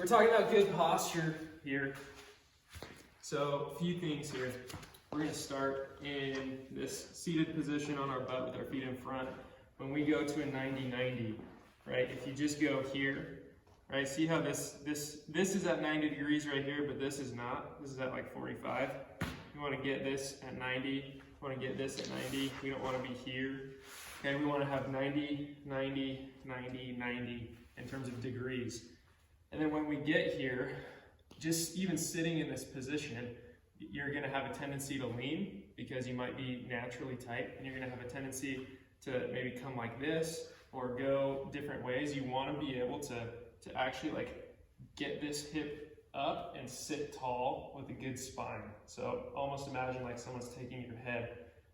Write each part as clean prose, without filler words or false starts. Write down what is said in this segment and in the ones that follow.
we're talking about good posture here. So a few things here. We're gonna start in this seated position on our butt with our feet in front. When we go to a 90-90, right? If you just go here, right? See how this is at 90 degrees right here, but this is not. This is at like 45. We wanna get this at 90. We wanna get this at 90. We don't wanna be here. Okay, we wanna have 90, 90, 90, 90 in terms of degrees. And then when we get here, just even sitting in this position, you're gonna have a tendency to lean because you might be naturally tight, and you're gonna have a tendency to maybe come like this or go different ways. You wanna be able to actually like get this hip up and sit tall with a good spine. So almost imagine like someone's taking your head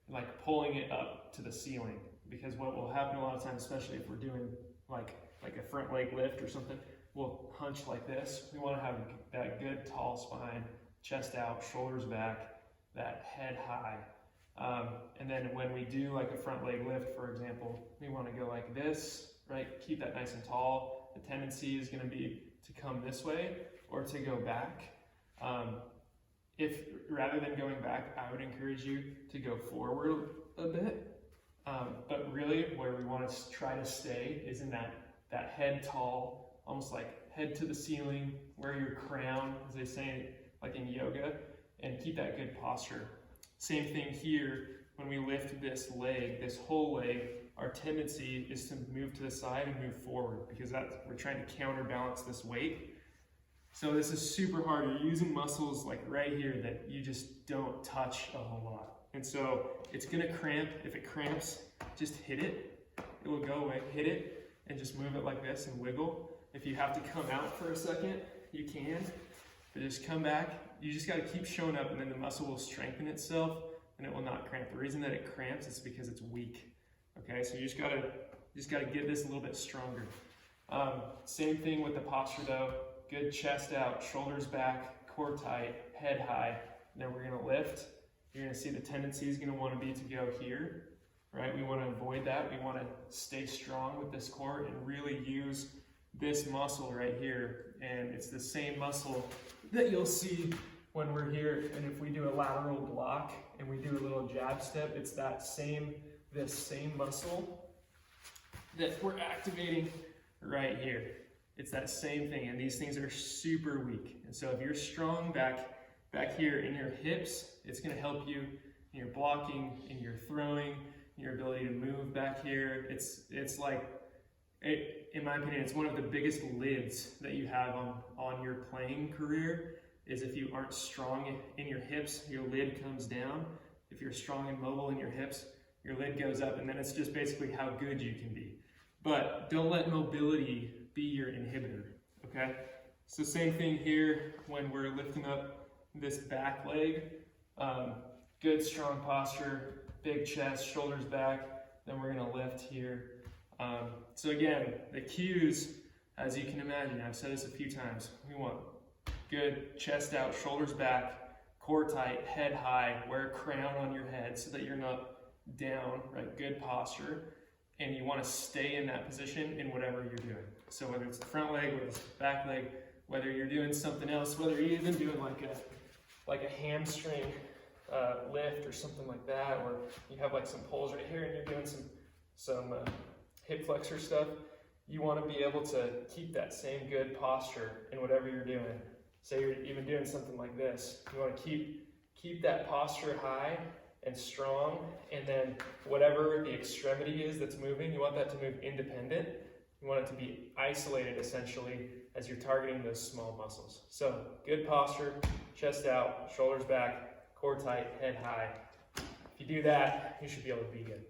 and like pulling it up to the ceiling, because what will happen a lot of times, especially if we're doing like a front leg lift or something, we'll hunch like this. We want to have that good tall spine, chest out, shoulders back, that head high. And then when we do like a front leg lift, for example, we want to go like this, right? Keep that nice and tall. The tendency is going to be to come this way or to go back. If rather than going back, I would encourage you to go forward a bit. But really where we want to try to stay is in that head tall, almost like head to the ceiling, wear your crown, as they say, like in yoga, and keep that good posture. Same thing here, when we lift this leg, this whole leg, our tendency is to move to the side and move forward, because we're trying to counterbalance this weight. So this is super hard. You're using muscles like right here that you just don't touch a whole lot. And so it's gonna cramp. If it cramps, just hit it. It will go away, hit it, and just move it like this and wiggle. If you have to come out for a second, you can, but just come back. You just gotta keep showing up, and then the muscle will strengthen itself and it will not cramp. The reason that it cramps is because it's weak. Okay, so you just gotta get this a little bit stronger. Same thing with the posture though. Good chest out, shoulders back, core tight, head high. And then we're gonna lift. You're gonna see the tendency is gonna wanna be to go here, right? We wanna avoid that. We wanna stay strong with this core and really use this muscle right here. And it's the same muscle that you'll see when we're here. And if we do a lateral block and we do a little jab step, it's this same muscle that we're activating right here. It's that same thing, and these things are super weak. And so if you're strong back here in your hips, it's gonna help you in your blocking, in your throwing, in your ability to move back here. It's like, in my opinion, it's one of the biggest lids that you have on your playing career, is if you aren't strong in your hips, your lid comes down. If you're strong and mobile in your hips, your lid goes up, and then it's just basically how good you can be. But don't let mobility be your inhibitor, okay? So same thing here when we're lifting up this back leg. Good strong posture, big chest, shoulders back, then we're gonna lift here. So again, the cues, as you can imagine, I've said this a few times, we want good chest out, shoulders back, core tight, head high, wear a crown on your head so that you're not down, right? Good posture. And you want to stay in that position in whatever you're doing. So whether it's the front leg, whether it's the back leg, whether you're doing something else, whether you're even doing like a hamstring lift or something like that, or you have like some pulls right here and you're doing some hip flexor stuff, you want to be able to keep that same good posture in whatever you're doing. Say you're even doing something like this. You want to keep that posture high and strong, and then whatever the extremity is that's moving, you want that to move independent. You want it to be isolated essentially as you're targeting those small muscles. So good posture, chest out, shoulders back, core tight, head high. If you do that, you should be able to be good.